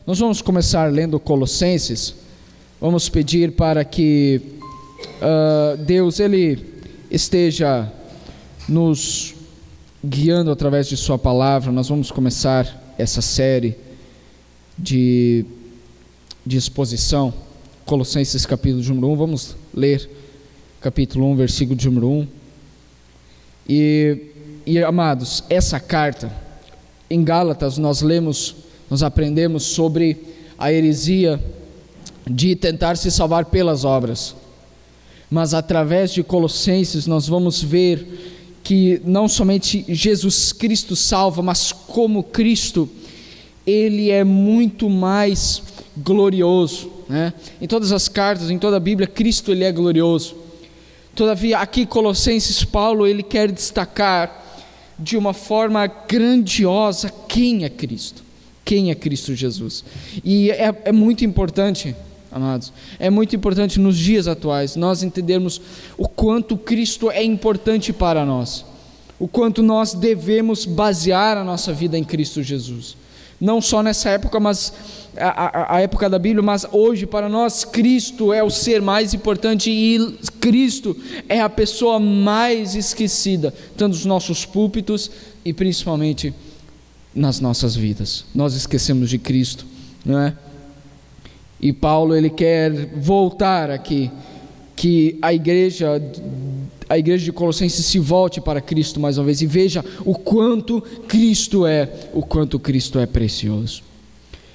Nós vamos começar lendo Colossenses. Vamos pedir para que Deus Ele esteja nos guiando através de sua palavra. Nós vamos começar essa série de exposição, Colossenses capítulo de número 1. Vamos ler capítulo 1, versículo de número 1. E amados, essa carta, em Gálatas nós aprendemos sobre a heresia de tentar se salvar pelas obras. Mas através de Colossenses nós vamos ver que não somente Jesus Cristo salva, mas como Cristo, Ele é muito mais glorioso, né? Em todas as cartas, em toda a Bíblia, Cristo Ele é glorioso. Todavia, aqui Colossenses, Paulo, ele quer destacar de uma forma grandiosa quem é Cristo. Quem é Cristo Jesus. E é muito importante, amados, é muito importante nos dias atuais nós entendermos o quanto Cristo é importante para nós, o quanto nós devemos basear a nossa vida em Cristo Jesus. Não só nessa época, mas a época da Bíblia, mas hoje para nós Cristo é o ser mais importante e Cristo é a pessoa mais esquecida, tanto nos nossos púlpitos e principalmente nas nossas vidas. Nós esquecemos de Cristo, não é? E Paulo ele quer voltar aqui, que a igreja de Colossenses se volte para Cristo mais uma vez e veja o quanto Cristo é precioso.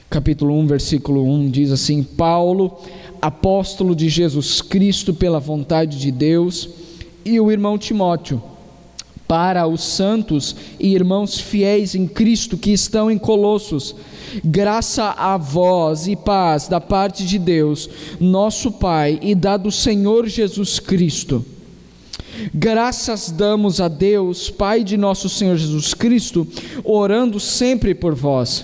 Capítulo 1, versículo 1 diz assim: Paulo, apóstolo de Jesus Cristo pela vontade de Deus, e o irmão Timóteo, para os santos e irmãos fiéis em Cristo que estão em Colossos, graça a vós e paz da parte de Deus, nosso Pai, e da do Senhor Jesus Cristo. Graças damos a Deus, Pai de nosso Senhor Jesus Cristo, orando sempre por vós,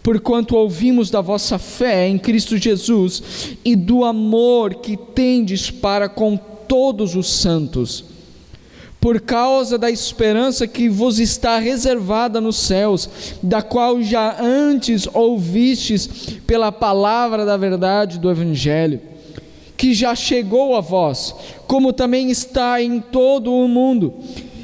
porquanto ouvimos da vossa fé em Cristo Jesus e do amor que tendes para com todos os santos, por causa da esperança que vos está reservada nos céus, da qual já antes ouvistes pela palavra da verdade do Evangelho, que já chegou a vós, como também está em todo o mundo,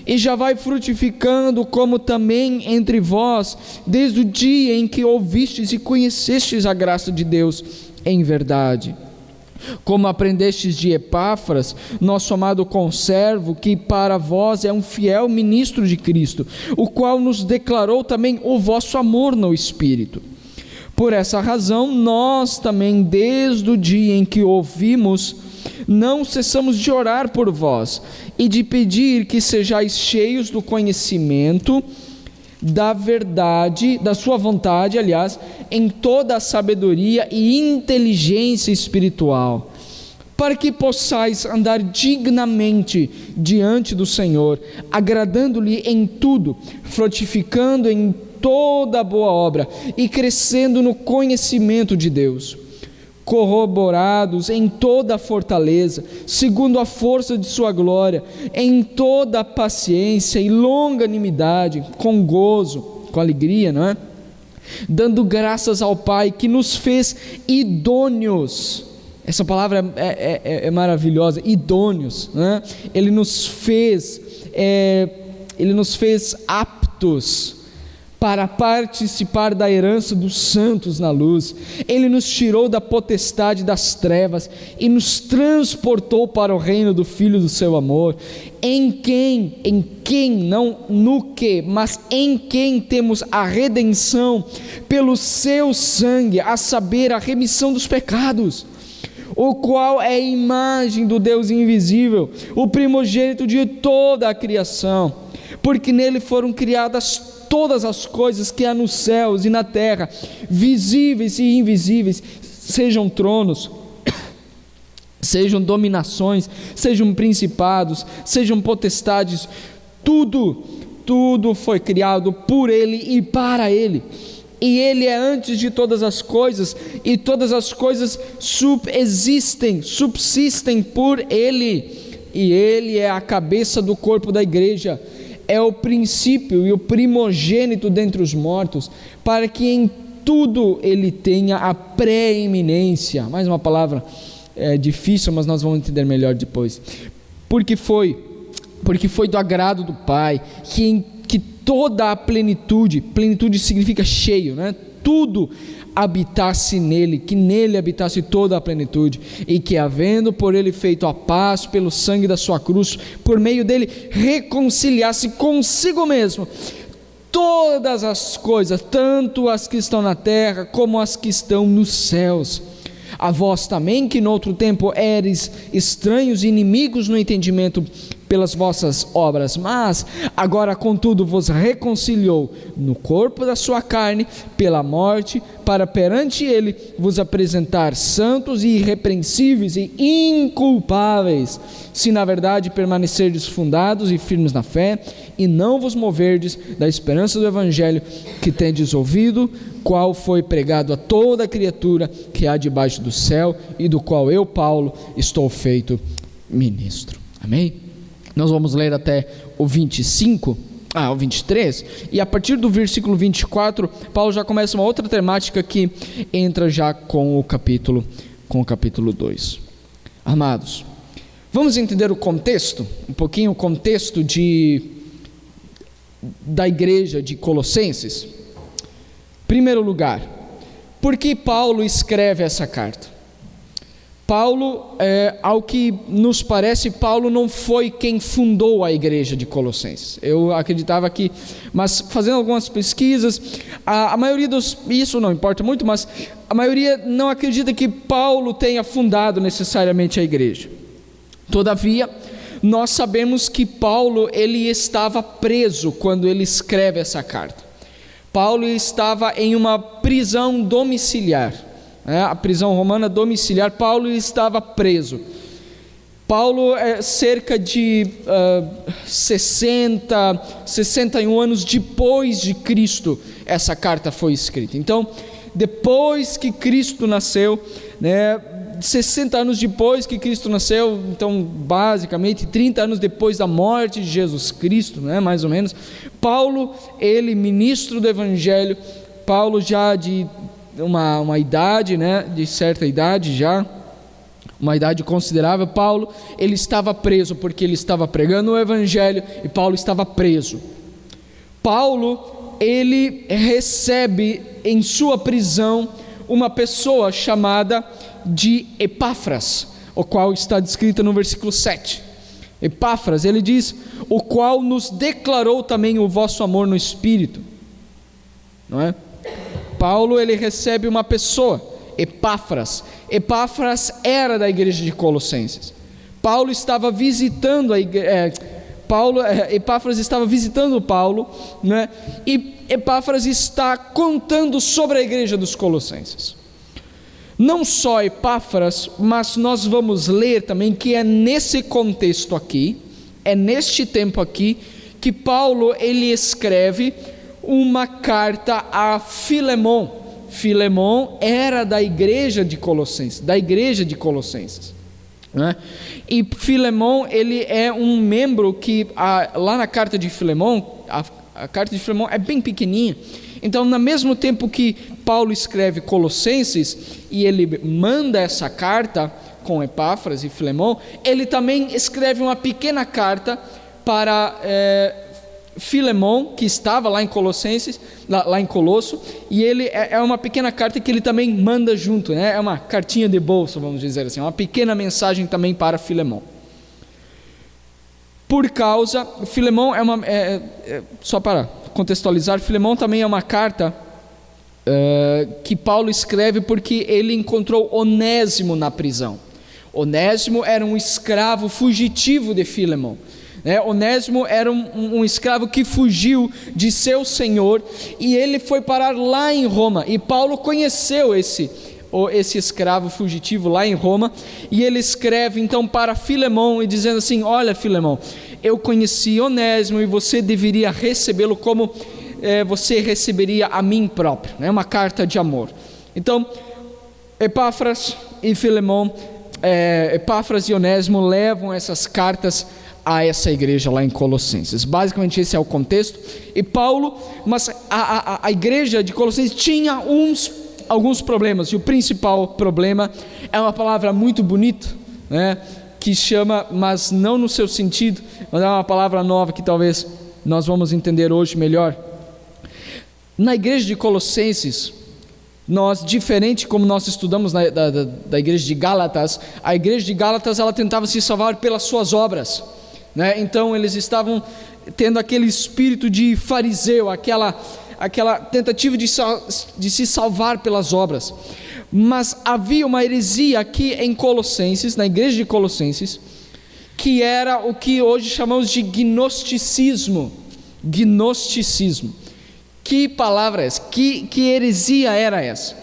e já vai frutificando, como também entre vós, desde o dia em que ouvistes e conhecestes a graça de Deus em verdade. Como aprendestes de Epáfras, nosso amado conservo, que para vós é um fiel ministro de Cristo, o qual nos declarou também o vosso amor no Espírito. Por essa razão, nós também, desde o dia em que ouvimos, não cessamos de orar por vós e de pedir que sejais cheios do conhecimento da verdade, da sua vontade, aliás, em toda a sabedoria e inteligência espiritual, para que possais andar dignamente diante do Senhor, agradando-lhe em tudo, frutificando em toda boa obra e crescendo no conhecimento de Deus, corroborados em toda a fortaleza, segundo a força de sua glória, em toda a paciência e longanimidade, com gozo, com alegria, não é? Dando graças ao Pai que nos fez idôneos. Essa palavra é maravilhosa, idôneos, né? Ele nos fez aptos para participar da herança dos santos na luz. Ele nos tirou da potestade das trevas e nos transportou para o reino do Filho do seu amor, em quem, não no que, mas em quem temos a redenção pelo seu sangue, a saber, a remissão dos pecados, o qual é a imagem do Deus invisível, o primogênito de toda a criação, porque nele foram criadas todas as coisas que há nos céus e na terra, visíveis e invisíveis, sejam tronos, sejam dominações, sejam principados, sejam potestades, tudo foi criado por Ele e para Ele. E Ele é antes de todas as coisas, e todas as coisas subsistem por Ele, e Ele é a cabeça do corpo da igreja, é o princípio e o primogênito dentre os mortos, para que em tudo ele tenha a preeminência. Mais uma palavra difícil, mas nós vamos entender melhor depois. Porque foi do agrado do Pai que toda a plenitude significa cheio, né? Tudo habitasse nele, que nele habitasse toda a plenitude, e que, havendo por ele feito a paz pelo sangue da sua cruz, por meio dele reconciliasse consigo mesmo todas as coisas, tanto as que estão na terra como as que estão nos céus. A vós também, que noutro tempo eres estranhos e inimigos no entendimento pelas vossas obras, mas agora contudo vos reconciliou no corpo da sua carne pela morte, para perante ele vos apresentar santos e irrepreensíveis e inculpáveis, se na verdade permanecerdes fundados e firmes na fé, e não vos moverdes da esperança do evangelho que tendes ouvido, qual foi pregado a toda criatura que há debaixo do céu, e do qual eu, Paulo, estou feito ministro. Amém? Nós vamos ler até o 23, e a partir do versículo 24, Paulo já começa uma outra temática que entra já com o capítulo 2. Amados, vamos entender o contexto, um pouquinho o contexto da igreja de Colossenses. Primeiro lugar, por que Paulo escreve essa carta? Paulo, ao que nos parece, Paulo não foi quem fundou a igreja de Colossenses. Eu acreditava que, mas fazendo algumas pesquisas, a maioria isso não importa muito, mas a maioria não acredita que Paulo tenha fundado necessariamente a igreja. Todavia, nós sabemos que Paulo, ele estava preso quando ele escreve essa carta. Paulo estava em uma prisão domiciliar, a prisão romana domiciliar. Paulo estava preso. Paulo, cerca de 61 anos depois de Cristo, essa carta foi escrita. Então, depois que Cristo nasceu, 60 anos depois que Cristo nasceu, então basicamente 30 anos depois da morte de Jesus Cristo, mais ou menos, Paulo, ele ministro do Evangelho, Paulo já de uma idade, de certa idade já, uma idade considerável, Paulo, ele estava preso porque ele estava pregando o Evangelho, e Paulo estava preso. Paulo, ele recebe em sua prisão uma pessoa chamada de Epáfras, o qual está descrita no versículo 7. Epáfras, ele diz: o qual nos declarou também o vosso amor no Espírito. Não é? Paulo, ele recebe uma pessoa, Epáfras. Epáfras era da igreja de Colossenses. Paulo estava visitando a igreja, Epáfras estava visitando Paulo, né? E Epáfras está contando sobre a igreja dos Colossenses. Não só Epáfras, mas nós vamos ler também que é nesse contexto aqui, é neste tempo aqui, que Paulo, ele escreve uma carta a Filemon. Filemon era da igreja de Colossenses, né? E Filemon, ele é um membro que, lá na carta de Filemon, a carta de Filemon é bem pequenininha. Então, no mesmo tempo que Paulo escreve Colossenses e ele manda essa carta com Epáfras e Filemon, ele também escreve uma pequena carta para Filemon, que estava lá em Colossenses, lá em Colosso, e ele é uma pequena carta que ele também manda junto, é uma cartinha de bolso, vamos dizer assim, uma pequena mensagem também para Filemon. Filemon só para contextualizar, Filemon também é uma carta que Paulo escreve porque ele encontrou Onésimo na prisão. Onésimo era um escravo fugitivo de Filemon. Onésimo era um escravo que fugiu de seu senhor e ele foi parar lá em Roma. E Paulo conheceu esse escravo fugitivo lá em Roma, e ele escreve então para Filemon e dizendo assim: olha, Filemon, eu conheci Onésimo e você deveria recebê-lo como você receberia a mim próprio, uma carta de amor. Então Epáfras e Filemon, Epáfras e Onésimo levam essas cartas a essa igreja lá em Colossenses. Basicamente esse é o contexto. E Paulo, mas a igreja de Colossenses tinha alguns problemas, e o principal problema é uma palavra muito bonita, né, que chama, mas não no seu sentido, mas é uma palavra nova que talvez nós vamos entender hoje melhor. Na igreja de Colossenses, diferente como nós estudamos da igreja de Gálatas, a igreja de Gálatas ela tentava se salvar pelas suas obras, né? Então eles estavam tendo aquele espírito de fariseu, aquela tentativa de se salvar pelas obras. Mas havia uma heresia aqui em Colossenses, na igreja de Colossenses, que era o que hoje chamamos de gnosticismo. Gnosticismo. Que palavra é essa? Que heresia era essa?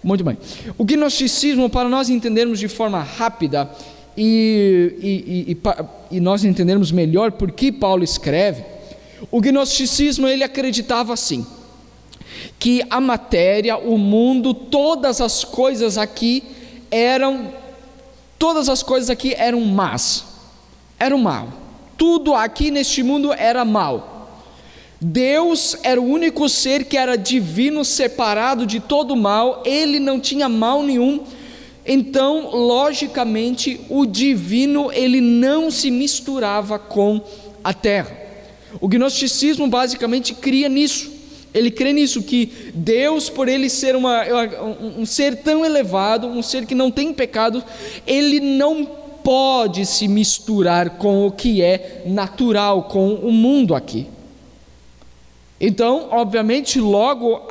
Muito bem. O gnosticismo, para nós entendermos de forma rápida e nós entendermos melhor por que Paulo escreve, o gnosticismo ele acreditava assim, que a matéria, o mundo, todas as coisas aqui eram más, eram mal. Tudo aqui neste mundo era mal. Deus era o único ser que era divino, separado de todo mal, ele não tinha mal nenhum. Então, logicamente, o divino ele não se misturava com a terra. O gnosticismo basicamente cria nisso. Ele crê nisso, que Deus, por ele ser um ser tão elevado, um ser que não tem pecado, ele não pode se misturar com o que é natural, com o mundo aqui. Então, obviamente, logo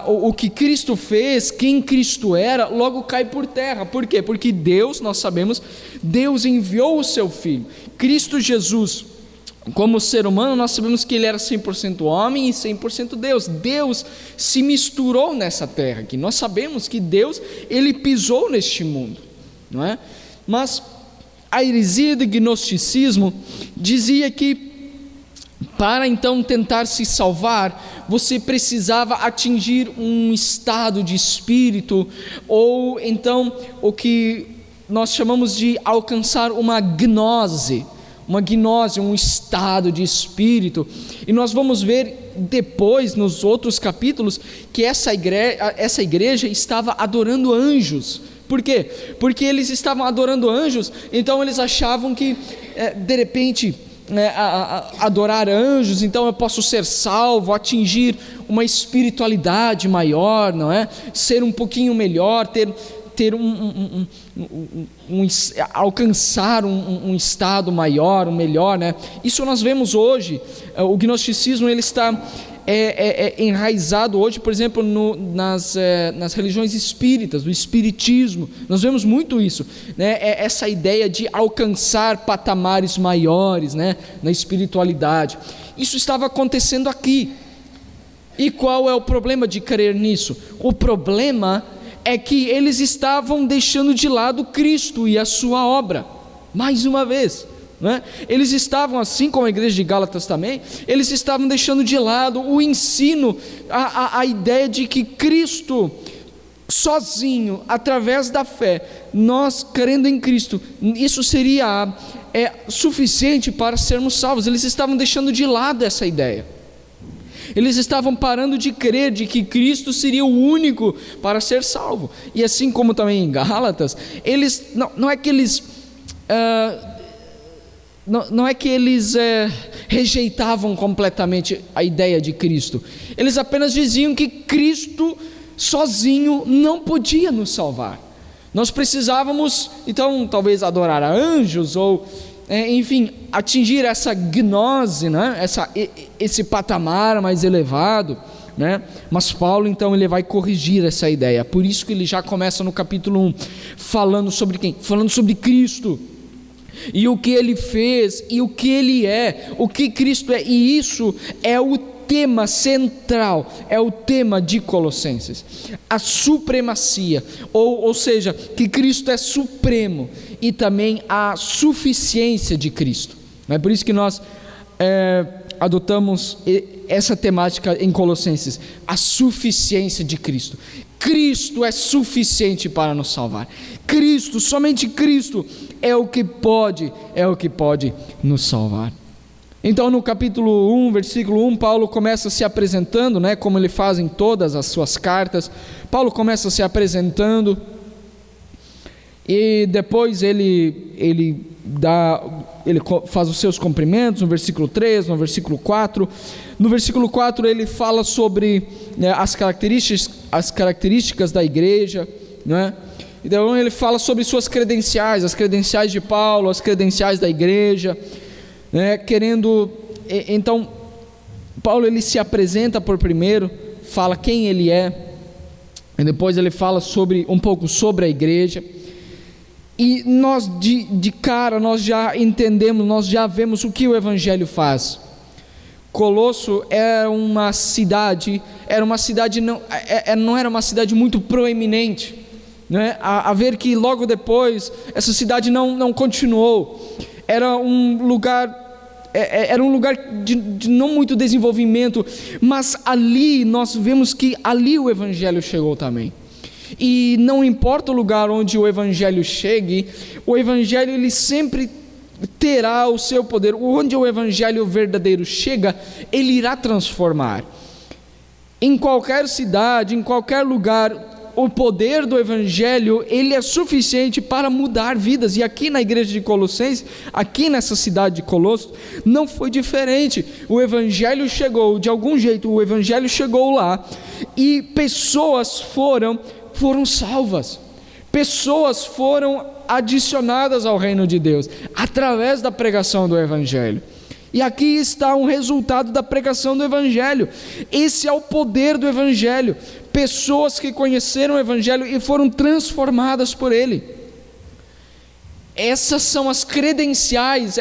o que Cristo fez, quem Cristo era, logo cai por terra. Por quê? Porque Deus, nós sabemos, Deus enviou o seu Filho, Cristo Jesus. Como ser humano, nós sabemos que ele era 100% homem e 100% Deus. Deus se misturou nessa terra aqui. Nós sabemos que Deus, ele pisou neste mundo, não é? Mas a heresia do gnosticismo dizia que para então tentar se salvar, você precisava atingir um estado de espírito, ou então o que nós chamamos de alcançar uma gnose, um estado de espírito. E nós vamos ver depois, nos outros capítulos, que essa igreja estava adorando anjos. Por quê? Porque eles estavam adorando anjos, então eles achavam que, de repente, adorar anjos, então eu posso ser salvo, atingir uma espiritualidade maior, não é? Ser um pouquinho melhor, alcançar um estado maior, melhor, né? Isso nós vemos hoje. O gnosticismo ele está enraizado hoje, por exemplo, nas religiões espíritas, do espiritismo. Nós vemos muito isso, né? Essa ideia de alcançar patamares maiores, né? Na espiritualidade. Isso estava acontecendo aqui. E qual é o problema de crer nisso? O problema é que eles estavam deixando de lado Cristo e a sua obra, mais uma vez, né? Eles estavam, assim como a igreja de Gálatas também, eles estavam deixando de lado o ensino, a ideia de que Cristo, sozinho, através da fé, nós crendo em Cristo, isso seria suficiente para sermos salvos. Eles estavam deixando de lado essa ideia. Eles estavam parando de crer de que Cristo seria o único para ser salvo. E assim como também em Gálatas, eles não é que eles rejeitavam completamente a ideia de Cristo. Eles apenas diziam que Cristo sozinho não podia nos salvar. Nós precisávamos, então, talvez adorar a anjos ou enfim, atingir essa gnose, né? Esse patamar mais elevado, né? Mas Paulo então ele vai corrigir essa ideia. Por isso que ele já começa no capítulo 1 falando sobre quem? Falando sobre Cristo, e o que ele fez, e o que ele é, o que Cristo é. E isso é o tema central, é o tema de Colossenses, a supremacia, ou seja, que Cristo é supremo, e também a suficiência de Cristo. É por isso que nós adotamos essa temática em Colossenses, a suficiência de Cristo. Cristo é suficiente para nos salvar. Cristo, somente Cristo é o que pode nos salvar. Então, no capítulo 1, versículo 1, Paulo começa se apresentando, como ele faz em todas as suas cartas. Paulo começa se apresentando e depois ele faz os seus cumprimentos no versículo 3, no versículo 4. No versículo 4 ele fala sobre as características da igreja, Então ele fala sobre suas credenciais, as credenciais de Paulo, as credenciais da igreja, Então Paulo ele se apresenta por primeiro, fala quem ele é, e depois ele fala um pouco sobre a igreja. E nós de cara, nós já entendemos, nós já vemos o que o Evangelho faz. Colosso era uma cidade não era uma cidade muito proeminente, a ver que logo depois, essa cidade não continuou. Era um lugar de não muito desenvolvimento, mas ali nós vemos que ali o Evangelho chegou também. E não importa o lugar onde o Evangelho chegue, o Evangelho ele sempre terá o seu poder. Onde o Evangelho verdadeiro chega, ele irá transformar. Em qualquer cidade, em qualquer lugar, o poder do Evangelho, ele é suficiente para mudar vidas. E aqui na igreja de Colossenses, aqui nessa cidade de Colossos, não foi diferente. O Evangelho chegou, de algum jeito o Evangelho chegou lá, e pessoas foram salvas, pessoas foram adicionadas ao reino de Deus, através da pregação do Evangelho. E aqui está um resultado da pregação do Evangelho. Esse é o poder do Evangelho, pessoas que conheceram o Evangelho e foram transformadas por ele. Essas são as credenciais,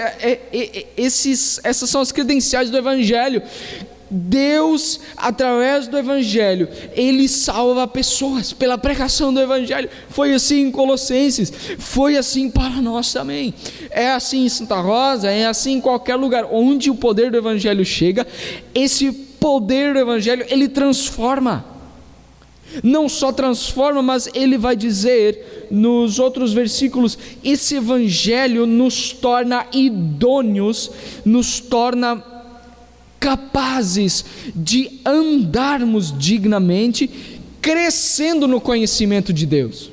essas são as credenciais do Evangelho. Deus, através do Evangelho, ele salva pessoas pela pregação do Evangelho. Foi assim em Colossenses, foi assim para nós também. É assim em Santa Rosa, é assim em qualquer lugar onde o poder do Evangelho chega. Esse poder do Evangelho, ele transforma. Não só transforma, mas ele vai dizer nos outros versículos, esse Evangelho nos torna idôneos, nos torna capazes de andarmos dignamente, crescendo no conhecimento de Deus.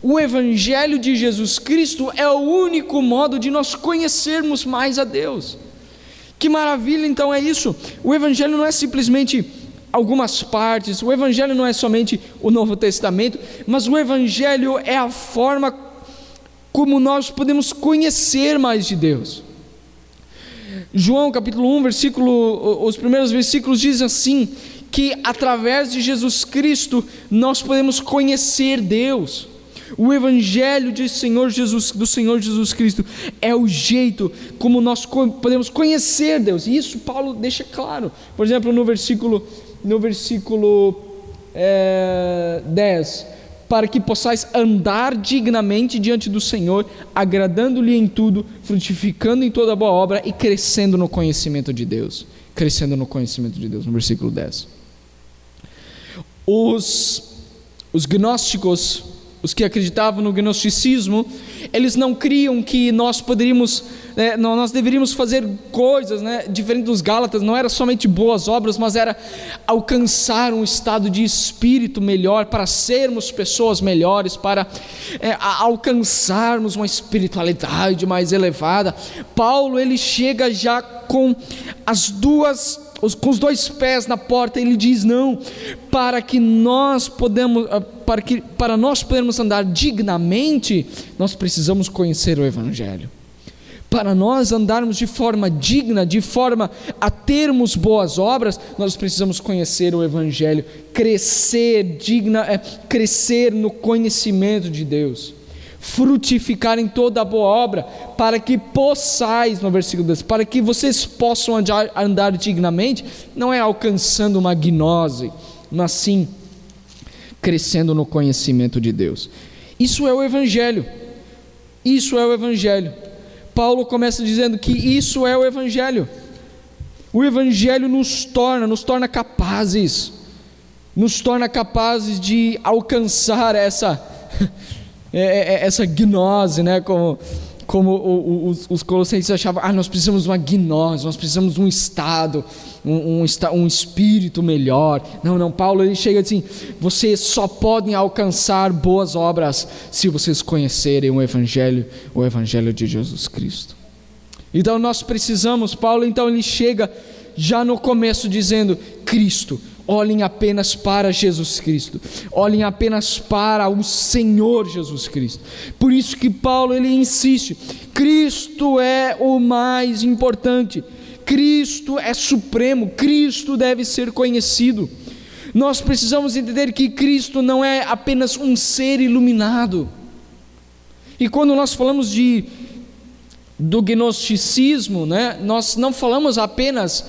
O Evangelho de Jesus Cristo é o único modo de nós conhecermos mais a Deus. Que maravilha então é isso. O Evangelho não é simplesmente algumas partes, o Evangelho não é somente o Novo Testamento, mas o Evangelho é a forma como nós podemos conhecer mais de Deus. João capítulo 1, os primeiros versículos dizem assim, que através de Jesus Cristo nós podemos conhecer Deus. O Evangelho do Senhor Jesus Cristo é o jeito como nós podemos conhecer Deus, e isso Paulo deixa claro. Por exemplo, no versículo 10, para que possais andar dignamente diante do Senhor, agradando-lhe em tudo, frutificando em toda boa obra e crescendo no conhecimento de Deus. No versículo 10. Os gnósticos, os que acreditavam no gnosticismo, eles não criam que nós deveríamos fazer coisas, diferente dos Gálatas. Não era somente boas obras, mas era alcançar um estado de espírito melhor, para sermos pessoas melhores, para alcançarmos uma espiritualidade mais elevada. Paulo, ele chega já com os dois pés na porta. Ele diz: não, para nós podermos andar dignamente, nós precisamos conhecer o Evangelho. Para nós andarmos de forma digna, de forma a termos boas obras, nós precisamos conhecer o Evangelho, crescer no conhecimento de Deus, frutificar em toda a boa obra, para que possais, no versículo 10, para que vocês possam andar dignamente. Não é alcançando uma gnose, mas sim crescendo no conhecimento de Deus. Isso é o Evangelho. Paulo começa dizendo que isso é o Evangelho. O Evangelho nos torna capazes de alcançar essa gnose, né? Como os colossenses achavam, nós precisamos de uma gnose, nós precisamos de um estado, um espírito melhor. Não, Paulo ele chega assim: vocês só podem alcançar boas obras se vocês conhecerem o Evangelho de Jesus Cristo. Então nós precisamos, Paulo então ele chega já no começo dizendo: Cristo, olhem apenas para Jesus Cristo, olhem apenas para o Senhor Jesus Cristo. Por isso que Paulo ele insiste: Cristo é o mais importante, Cristo é supremo, Cristo deve ser conhecido. Nós precisamos entender que Cristo não é apenas um ser iluminado. E quando nós falamos do gnosticismo, né, nós não falamos apenas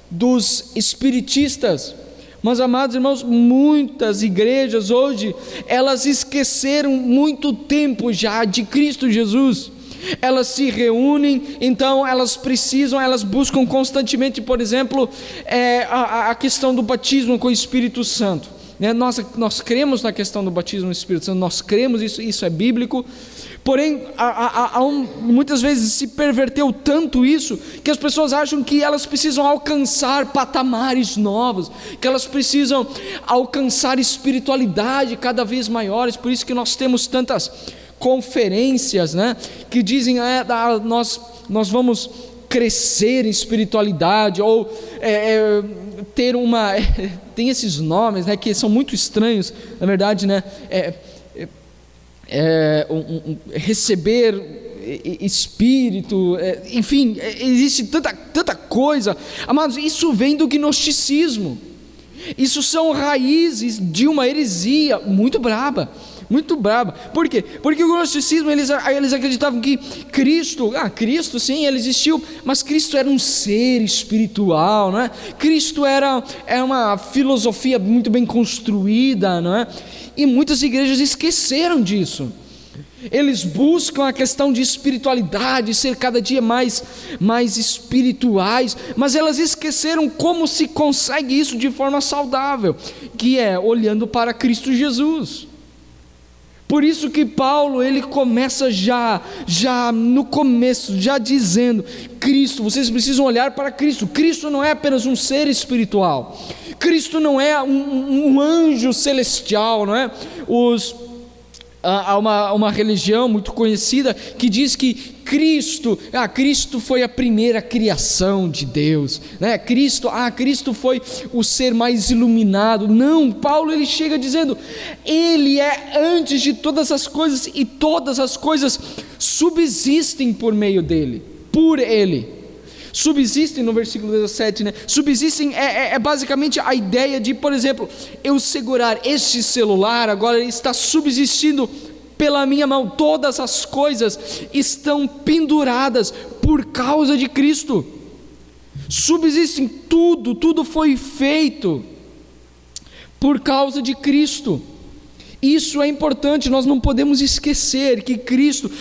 dos espiritistas, mas, amados irmãos, muitas igrejas hoje, elas esqueceram muito tempo já de Cristo Jesus. Elas se reúnem, então elas buscam constantemente, por exemplo, a questão do batismo com o Espírito Santo. Nós cremos na questão do batismo no Espírito Santo, nós cremos, isso é bíblico. Porém, muitas vezes se perverteu tanto isso, que as pessoas acham que elas precisam alcançar patamares novos, que elas precisam alcançar espiritualidade cada vez maiores. Por isso que nós temos tantas conferências, né, que dizem, nós vamos crescer em espiritualidade, ou ter tem esses nomes, né, que são muito estranhos, na verdade, né, receber espírito, enfim, existe tanta coisa. Amados, isso vem do gnosticismo. Isso são raízes de uma heresia muito braba. Por quê? Porque o gnosticismo, eles acreditavam que Cristo sim, ele existiu, mas Cristo era um ser espiritual, não é? Cristo era uma filosofia muito bem construída, não é? E muitas igrejas esqueceram disso. Eles buscam a questão de espiritualidade, ser cada dia mais espirituais, mas elas esqueceram como se consegue isso de forma saudável, que é olhando para Cristo Jesus. Por isso que Paulo, ele começa já no começo, já dizendo: Cristo, vocês precisam olhar para Cristo. Cristo não é apenas um ser espiritual, Cristo não é um anjo celestial, não é? Há uma religião muito conhecida que diz que Cristo foi a primeira criação de Deus, né? Cristo foi o ser mais iluminado. Não, Paulo ele chega dizendo: Ele é antes de todas as coisas, e todas as coisas subsistem por meio dele, por ele. Subsistem, no versículo 17, né? Subsistem é basicamente a ideia de, por exemplo, eu segurar este celular, agora ele está subsistindo pela minha mão. Todas as coisas estão penduradas por causa de Cristo. Subsistem, tudo foi feito por causa de Cristo. Isso é importante, nós não podemos esquecer que Cristo,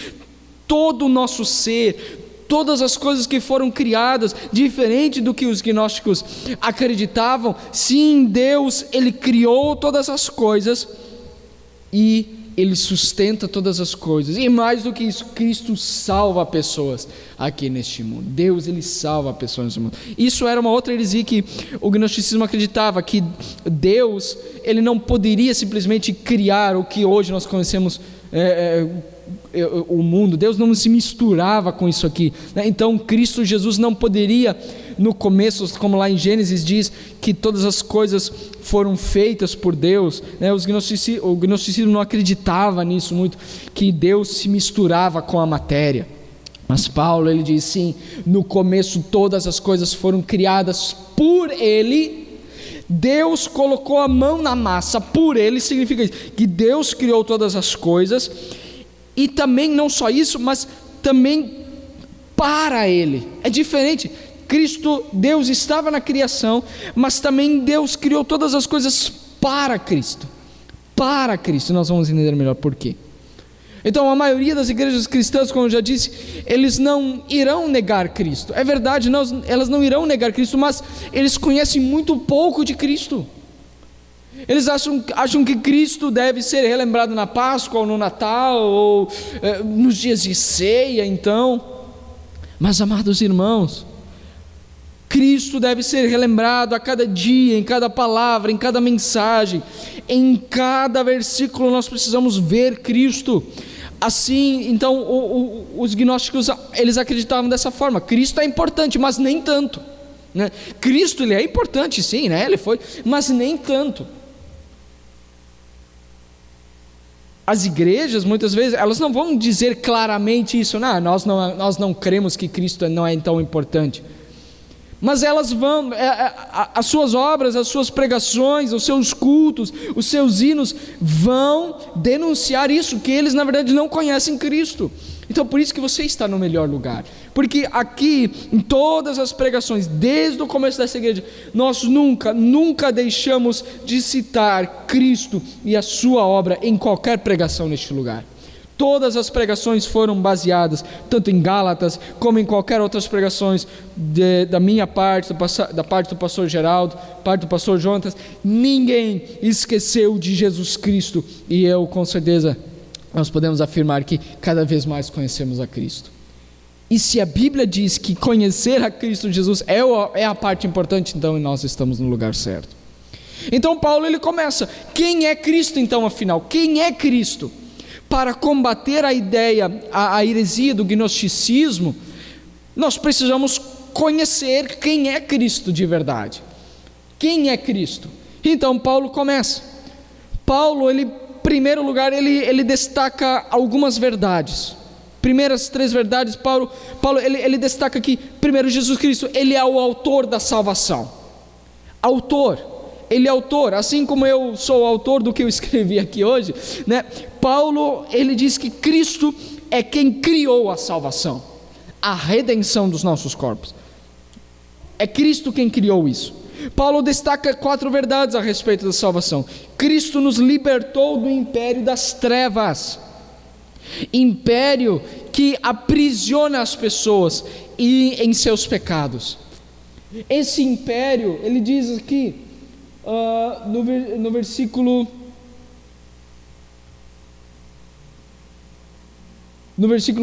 todo o nosso ser, todas as coisas que foram criadas, diferente do que os gnósticos acreditavam, sim, Deus, Ele criou todas as coisas e Ele sustenta todas as coisas. E mais do que isso, Cristo salva pessoas aqui neste mundo. Deus, Ele salva pessoas neste mundo. Isso era uma outra heresia que o gnosticismo acreditava, que Deus, Ele não poderia simplesmente criar o que hoje nós conhecemos o mundo. Deus não se misturava com isso aqui, né? Então Cristo Jesus não poderia, no começo, como lá em Gênesis diz, que todas as coisas foram feitas por Deus, né? O gnosticismo não acreditava nisso muito, que Deus se misturava com a matéria. Mas Paulo ele diz: sim, no começo todas as coisas foram criadas por Ele. Deus colocou a mão na massa por Ele. Significa isso, que Deus criou todas as coisas. E também não só isso, mas também para Ele. É diferente. Deus estava na criação, mas também Deus criou todas as coisas para Cristo. Para Cristo. Nós vamos entender melhor por quê. Então, a maioria das igrejas cristãs, como eu já disse, eles não irão negar Cristo. É verdade, elas não irão negar Cristo, mas eles conhecem muito pouco de Cristo. Eles acham que Cristo deve ser relembrado na Páscoa, ou no Natal, ou nos dias de ceia, então. Mas, amados irmãos, Cristo deve ser relembrado a cada dia, em cada palavra, em cada mensagem, em cada versículo nós precisamos ver Cristo. Assim, então, os gnósticos, eles acreditavam dessa forma: Cristo é importante, mas nem tanto, né? Cristo, ele é importante sim, né? Ele foi, mas nem tanto. As igrejas, muitas vezes, elas não vão dizer claramente isso: não, nós não cremos que Cristo não é tão importante. Mas elas vão, as suas obras, as suas pregações, os seus cultos, os seus hinos vão denunciar isso, que eles na verdade não conhecem Cristo. Então por isso que você está no melhor lugar, porque aqui em todas as pregações, desde o começo dessa igreja, nós nunca deixamos de citar Cristo e a sua obra em qualquer pregação neste lugar. Todas as pregações foram baseadas, tanto em Gálatas, como em qualquer outras pregações, da minha parte, da parte do pastor Geraldo, parte do pastor Jonatas. Ninguém esqueceu de Jesus Cristo, e eu, com certeza, nós podemos afirmar que cada vez mais conhecemos a Cristo. E se a Bíblia diz que conhecer a Cristo Jesus é a parte importante, então nós estamos no lugar certo. Então Paulo, ele começa: quem é Cristo então, afinal? Quem é Cristo? Para combater a ideia, a heresia do gnosticismo, nós precisamos conhecer quem é Cristo de verdade. Quem é Cristo? Então Paulo começa. Paulo, ele, em primeiro lugar, ele destaca algumas verdades. Primeiras 3 verdades, Paulo ele destaca aqui: primeiro, Jesus Cristo, ele é o autor da salvação. Ele é autor, assim como eu sou autor do que eu escrevi aqui hoje, né? Paulo, ele diz que Cristo é quem criou a salvação, a redenção dos nossos corpos. É Cristo quem criou isso. Paulo destaca 4 verdades a respeito da salvação. Cristo nos libertou do império das trevas, império que aprisiona as pessoas em seus pecados. Esse império, ele diz aqui, no versículo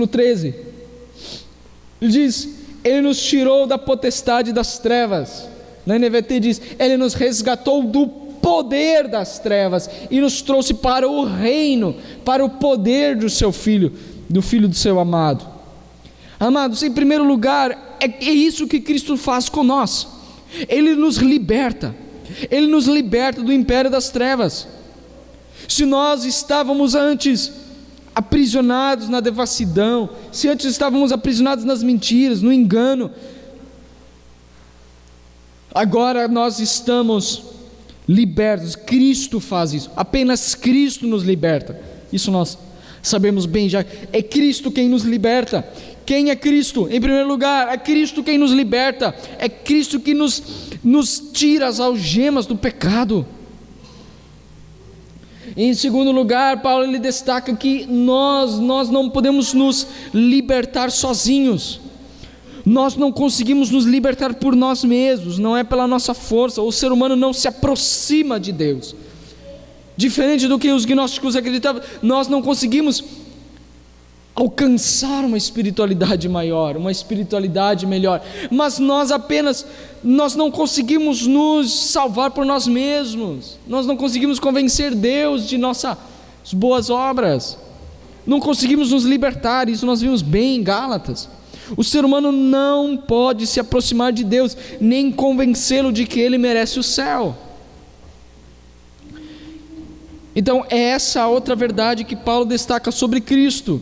13, ele diz: ele nos tirou da potestade das trevas. Na NVT diz: ele nos resgatou do poder das trevas e nos trouxe para o reino, para o poder do seu Filho, do Filho do seu amado. Amados, em primeiro lugar, é isso que Cristo faz com nós. Ele nos liberta. Ele nos liberta do império das trevas. Se nós estávamos antes aprisionados na devassidão, se antes estávamos aprisionados nas mentiras, no engano, agora nós estamos libertos. Cristo faz isso, apenas Cristo nos liberta. Isso nós sabemos bem já. É Cristo quem nos liberta. Quem é Cristo? Em primeiro lugar, é Cristo quem nos liberta. É Cristo que nos tira as algemas do pecado. Em segundo lugar, Paulo, ele destaca que nós não podemos nos libertar sozinhos. Nós não conseguimos nos libertar por nós mesmos, não é pela nossa força. O ser humano não se aproxima de Deus. Diferente do que os gnósticos acreditavam, nós não conseguimos alcançar uma espiritualidade maior, uma espiritualidade melhor, mas nós não conseguimos nos salvar por nós mesmos, nós não conseguimos convencer Deus de nossas boas obras, não conseguimos nos libertar. Isso nós vimos bem em Gálatas. O ser humano não pode se aproximar de Deus, nem convencê-lo de que ele merece o céu. Então é essa outra verdade que Paulo destaca sobre Cristo.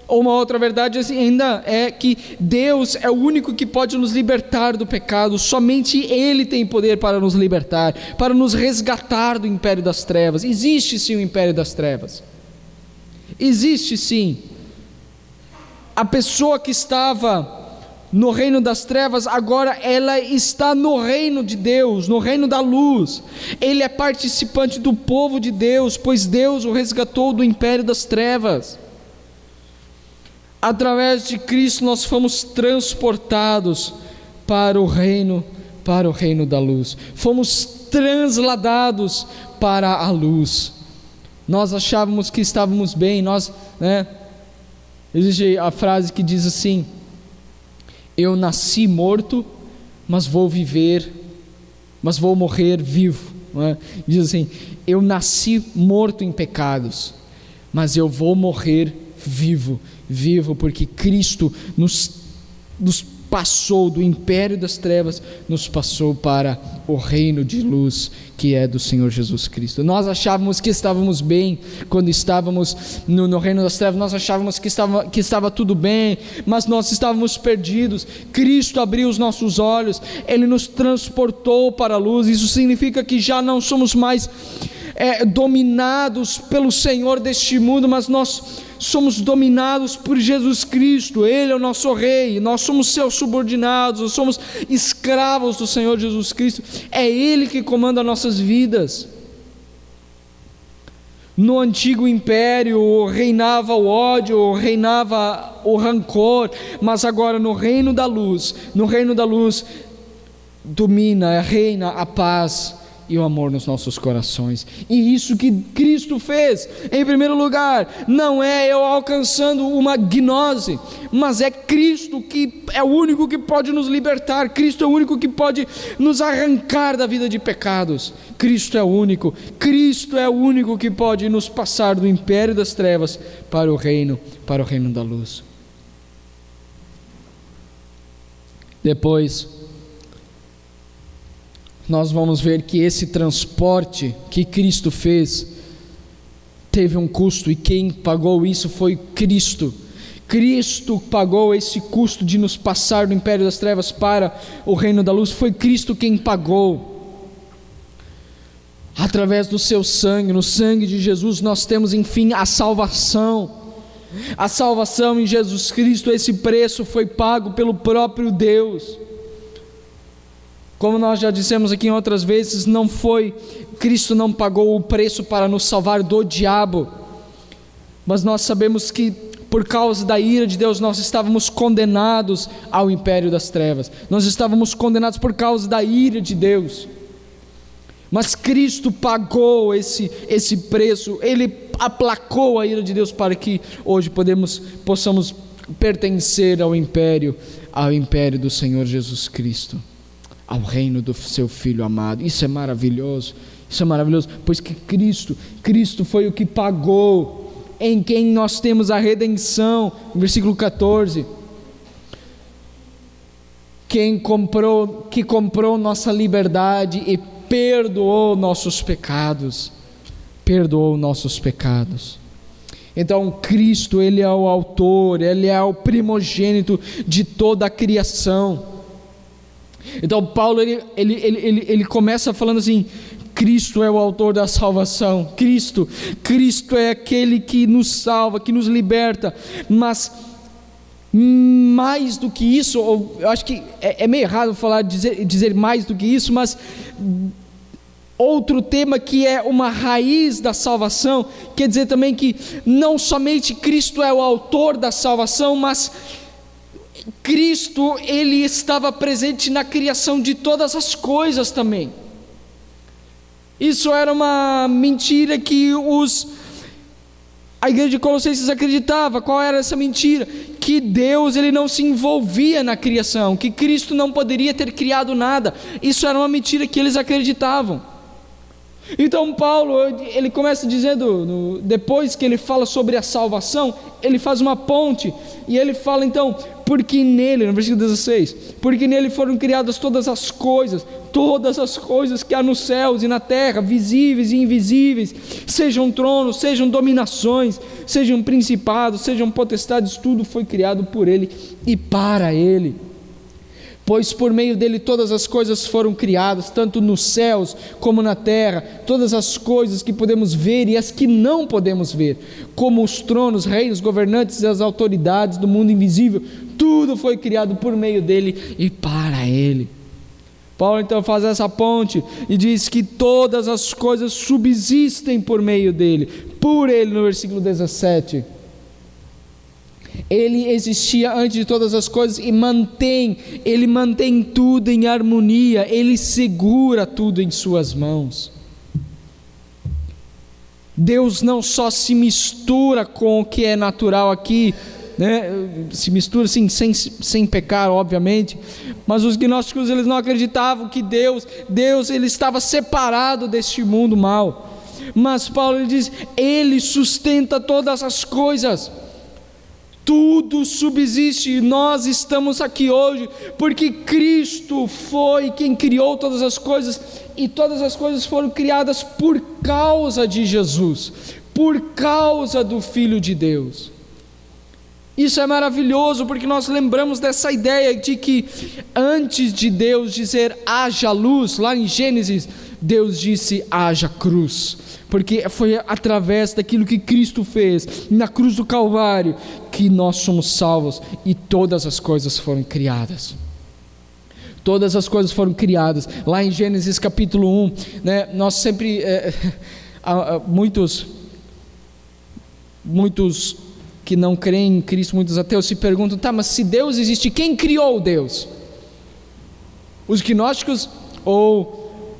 Uma outra verdade ainda é que Deus é o único que pode nos libertar do pecado. Somente Ele tem poder para nos libertar, para nos resgatar do império das trevas. Existe sim o império das trevas, existe sim. A pessoa que estava no reino das trevas, agora ela está no reino de Deus, no reino da luz. Ele é participante do povo de Deus, pois Deus o resgatou do império das trevas. Através de Cristo nós fomos transportados para o reino da luz. Fomos transladados para a luz. Nós achávamos que estávamos bem, existe a frase que diz assim: eu nasci morto, mas vou morrer vivo. Diz assim: eu nasci morto em pecados, mas eu vou morrer vivo, porque Cristo nos passou do império das trevas, nos passou para o reino de luz, que é do Senhor Jesus Cristo. Nós achávamos que estávamos bem quando estávamos no reino das trevas, nós achávamos que estava tudo bem, mas nós estávamos perdidos. Cristo abriu os nossos olhos, Ele nos transportou para a luz. Isso significa que já não somos mais dominados pelo Senhor deste mundo, mas nós somos dominados por Jesus Cristo. Ele é o nosso Rei, nós somos seus subordinados, nós somos escravos do Senhor Jesus Cristo. É Ele que comanda nossas vidas. No antigo império reinava o ódio, reinava o rancor, mas agora no reino da luz reina a paz e o amor nos nossos corações. E isso que Cristo fez, em primeiro lugar, não é eu alcançando uma gnose, mas é Cristo que é o único que pode nos libertar. Cristo é o único que pode nos arrancar da vida de pecados. Cristo é o único que pode nos passar do império das trevas para o reino da luz. Depois nós vamos ver que esse transporte que Cristo fez teve um custo, e quem pagou isso foi Cristo. Cristo pagou esse custo de nos passar do império das trevas para o reino da luz. Foi Cristo quem pagou. Através do seu sangue, no sangue de Jesus, nós temos enfim a salvação. A salvação em Jesus Cristo, esse preço foi pago pelo próprio Deus. Como nós já dissemos aqui em outras vezes, Cristo não pagou o preço para nos salvar do diabo, mas nós sabemos que por causa da ira de Deus nós estávamos condenados ao império das trevas, nós estávamos condenados por causa da ira de Deus, mas Cristo pagou esse preço, Ele aplacou a ira de Deus para que hoje possamos pertencer ao império do Senhor Jesus Cristo, ao reino do seu Filho amado. Isso é maravilhoso, pois que Cristo foi o que pagou, em quem nós temos a redenção. Versículo 14, que comprou nossa liberdade e perdoou nossos pecados. Então Cristo, Ele é o autor, Ele é o primogênito de toda a criação. Então Paulo ele começa falando assim: Cristo é o autor da salvação, Cristo é aquele que nos salva, que nos liberta. Mas mais do que isso, eu acho que é meio errado dizer mais do que isso, mas outro tema que é uma raiz da salvação, quer dizer também que não somente Cristo é o autor da salvação, mas Cristo, Ele estava presente na criação de todas as coisas também. Isso era uma mentira que a igreja de Colossenses acreditava. Qual era essa mentira? Que Deus, Ele não se envolvia na criação, que Cristo não poderia ter criado nada. Isso era uma mentira que eles acreditavam. Então Paulo, ele começa dizendo, depois que ele fala sobre a salvação, ele faz uma ponte, e ele fala então, porque nele, no versículo 16, porque nele foram criadas todas as coisas que há nos céus e na terra, visíveis e invisíveis, sejam tronos, sejam dominações, sejam principados, sejam potestades, tudo foi criado por ele e para ele. Pois por meio dele todas as coisas foram criadas, tanto nos céus como na terra, todas as coisas que podemos ver e as que não podemos ver, como os tronos, reinos, governantes e as autoridades do mundo invisível, tudo foi criado por meio dele e para ele. Paulo então faz essa ponte e diz que todas as coisas subsistem por meio dele, por ele, no versículo 17. Ele existia antes de todas as coisas e ele mantém tudo em harmonia, ele segura tudo em suas mãos. Deus não só se mistura com o que é natural aqui, né? Se mistura assim, sem pecar, obviamente, mas os gnósticos eles não acreditavam que Deus ele estava separado deste mundo mal. Mas Paulo ele diz, ele sustenta todas as coisas. Tudo subsiste e nós estamos aqui hoje porque Cristo foi quem criou todas as coisas e todas as coisas foram criadas por causa de Jesus, por causa do Filho de Deus. Isso é maravilhoso porque nós lembramos dessa ideia de que antes de Deus dizer haja luz, lá em Gênesis, Deus disse haja cruz, porque foi através daquilo que Cristo fez na cruz do Calvário que nós somos salvos e todas as coisas foram criadas. Todas as coisas foram criadas. Lá em Gênesis capítulo 1, né, nós sempre, muitos que não creem em Cristo, muitos ateus se perguntam, tá, mas se Deus existe, quem criou Deus? Os gnósticos ou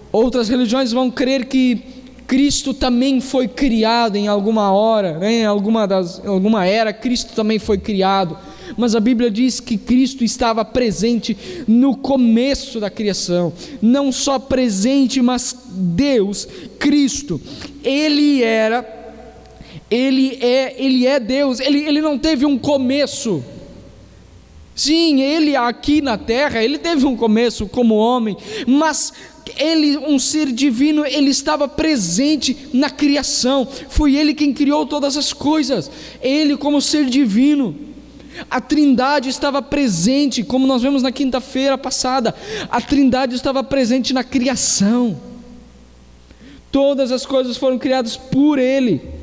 outras religiões vão crer que Cristo também foi criado em alguma hora, né? Em alguma era, Cristo também foi criado, mas a Bíblia diz que Cristo estava presente no começo da criação, não só presente, mas Deus, Cristo, Ele é Deus, Ele não teve um começo. Sim, Ele aqui na terra, Ele teve um começo como homem, mas Ele, um ser divino, Ele estava presente na criação, foi Ele quem criou todas as coisas, Ele como ser divino, a Trindade estava presente, como nós vemos na quinta-feira passada, a Trindade estava presente na criação, todas as coisas foram criadas por Ele.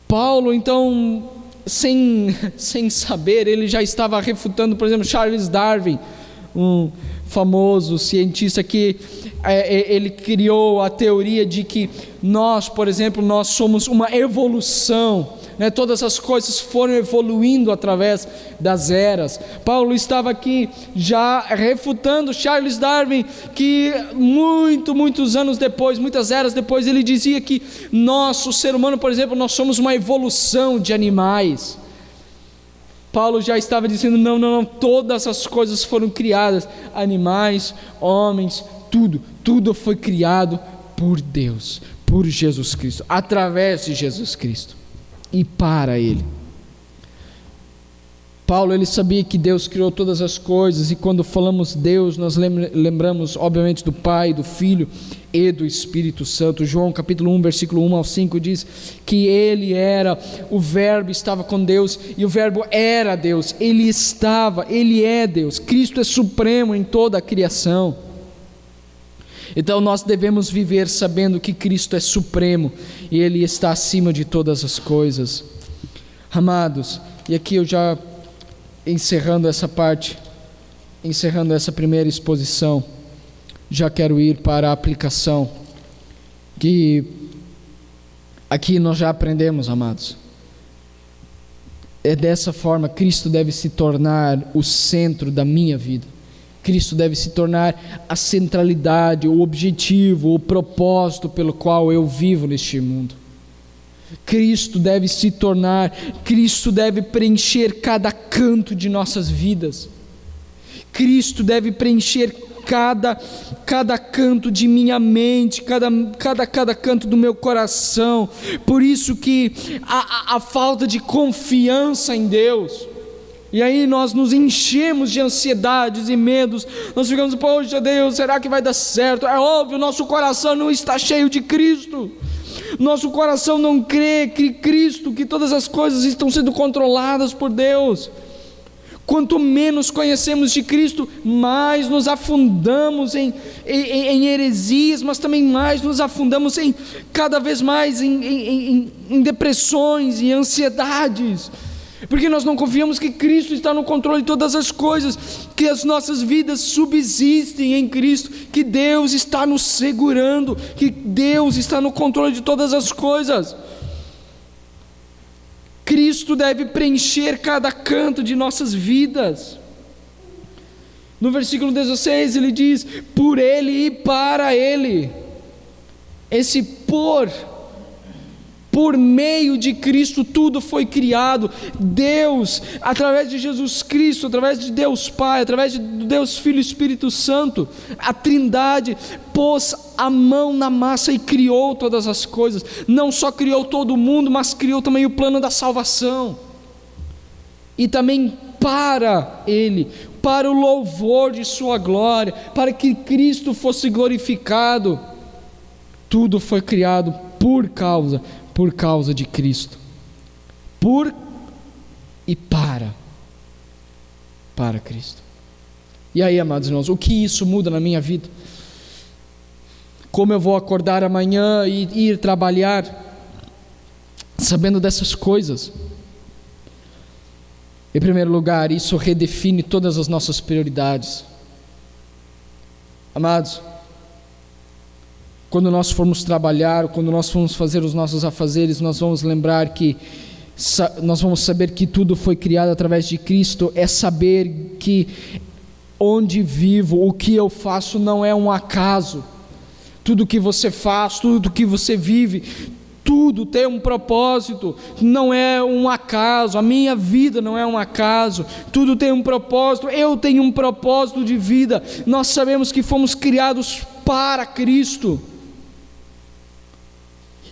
Paulo então, sem saber, ele já estava refutando, por exemplo, Charles Darwin, um famoso cientista que ele criou a teoria de que nós, por exemplo, nós somos uma evolução, né? Todas as coisas foram evoluindo através das eras. Paulo estava aqui já refutando Charles Darwin, que muitos anos depois, muitas eras depois, ele dizia que nós, o ser humano, por exemplo, nós somos uma evolução de animais. Paulo já estava dizendo, não, todas as coisas foram criadas, animais, homens, tudo foi criado por Deus, por Jesus Cristo, através de Jesus Cristo e para Ele. Paulo, ele sabia que Deus criou todas as coisas, e quando falamos Deus, nós lembramos obviamente do Pai, do Filho e do Espírito Santo. João capítulo 1, versículo 1 ao 5 diz que Ele era, o Verbo estava com Deus, e o Verbo era Deus, Ele é Deus, Cristo é supremo em toda a criação. Então nós devemos viver sabendo que Cristo é supremo, e Ele está acima de todas as coisas. Amados, e aqui eu já encerrando essa parte, encerrando essa primeira exposição, já quero ir para a aplicação, que aqui nós já aprendemos, amados. É dessa forma Cristo deve se tornar o centro da minha vida. Cristo deve se tornar a centralidade, o objetivo, o propósito pelo qual eu vivo neste mundo. Cristo deve preencher cada canto de nossas vidas. Cristo deve preencher cada canto de minha mente, cada canto do meu coração. Por isso que a falta de confiança em Deus, e aí nós nos enchemos de ansiedades e medos, nós ficamos, poxa Deus, será que vai dar certo? É óbvio, nosso coração não está cheio de Cristo, nosso coração não crê que Cristo, que todas as coisas estão sendo controladas por Deus. Quanto menos conhecemos de Cristo, mais nos afundamos em heresias, mas também mais nos afundamos cada vez mais em depressões e ansiedades, porque nós não confiamos que Cristo está no controle de todas as coisas, que as nossas vidas subsistem em Cristo, que Deus está nos segurando, que Deus está no controle de todas as coisas. Cristo deve preencher cada canto de nossas vidas. No versículo 16 ele diz: por Ele e para Ele. Esse por meio de Cristo tudo foi criado. Deus, através de Jesus Cristo, através de Deus Pai, através de Deus Filho e Espírito Santo, a Trindade pôs a mão na massa e criou todas as coisas. Não só criou todo mundo, mas criou também o plano da salvação. E também para Ele, para o louvor de sua glória, para que Cristo fosse glorificado. Tudo foi criado por causa de Cristo, por e para Cristo. E aí, amados irmãos, o que isso muda na minha vida? Como eu vou acordar amanhã e ir trabalhar sabendo dessas coisas? Em primeiro lugar, isso redefine todas as nossas prioridades. Amados, quando nós formos trabalhar, quando nós formos fazer os nossos afazeres, nós vamos lembrar que, nós vamos saber que tudo foi criado através de Cristo. É saber que onde vivo, o que eu faço não é um acaso. Tudo que você faz, tudo que você vive, tudo tem um propósito, não é um acaso. A minha vida não é um acaso, tudo tem um propósito. Eu tenho um propósito de vida. Nós sabemos que fomos criados para Cristo.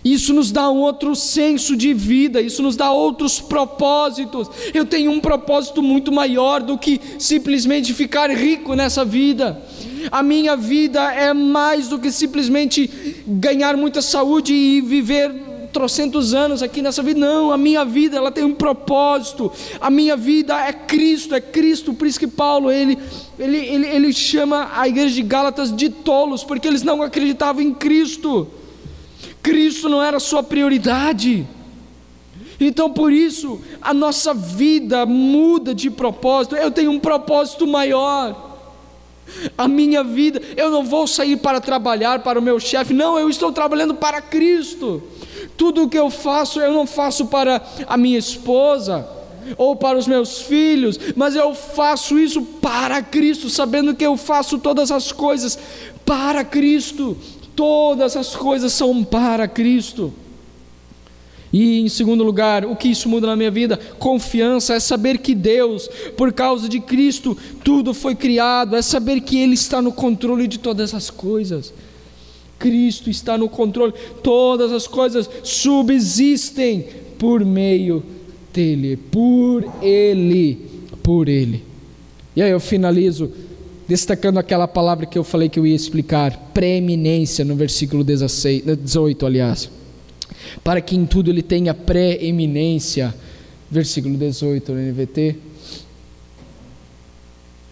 Isso nos dá um outro senso de vida, isso nos dá outros propósitos. Eu tenho um propósito muito maior do que simplesmente ficar rico nessa vida. A minha vida é mais do que simplesmente ganhar muita saúde e viver trocentos anos aqui nessa vida. Não, a minha vida ela tem um propósito. A minha vida é Cristo. Por isso que Paulo ele chama a igreja de Gálatas de tolos, porque eles não acreditavam em Cristo. Cristo não era a sua prioridade. Então por isso a nossa vida muda de propósito. Eu tenho um propósito maior. A minha vida, eu não vou sair para trabalhar para o meu chefe, não, eu estou trabalhando para Cristo. Tudo o que eu faço, eu não faço para a minha esposa ou para os meus filhos, mas eu faço isso para Cristo, sabendo que eu faço todas as coisas para Cristo. Todas as coisas são para Cristo. E em segundo lugar, o que isso muda na minha vida? Confiança, é saber que Deus, por causa de Cristo, tudo foi criado, é saber que Ele está no controle de todas as coisas. Cristo está no controle, todas as coisas subsistem por meio dEle, por Ele. E aí eu finalizo destacando aquela palavra que eu falei que eu ia explicar, preeminência, no versículo 18, para que em tudo Ele tenha preeminência, versículo 18 no NVT.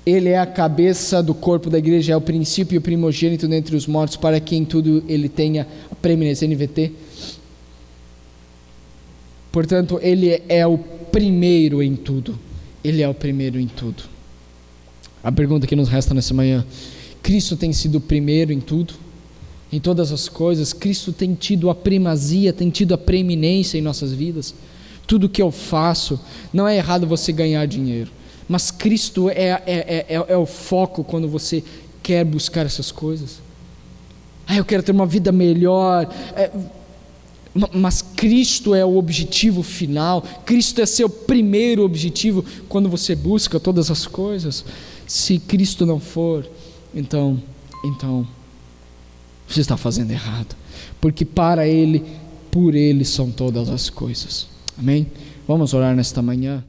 Ele é a cabeça do corpo da igreja, é o princípio e o primogênito dentre os mortos, para que em tudo Ele tenha preeminência, NVT. Portanto, Ele é o primeiro em tudo. Ele é o primeiro em tudo. A pergunta que nos resta nessa manhã: Cristo tem sido o primeiro em tudo? Em todas as coisas? Cristo tem tido a primazia, tem tido a preeminência em nossas vidas? Tudo que eu faço, não é errado você ganhar dinheiro, mas Cristo é o foco quando você quer buscar essas coisas. Eu quero ter uma vida melhor, mas Cristo é o objetivo final. Cristo é seu primeiro objetivo quando você busca todas as coisas. Se Cristo não for, então você está fazendo errado, porque para Ele, por Ele são todas as coisas. Amém? Vamos orar nesta manhã.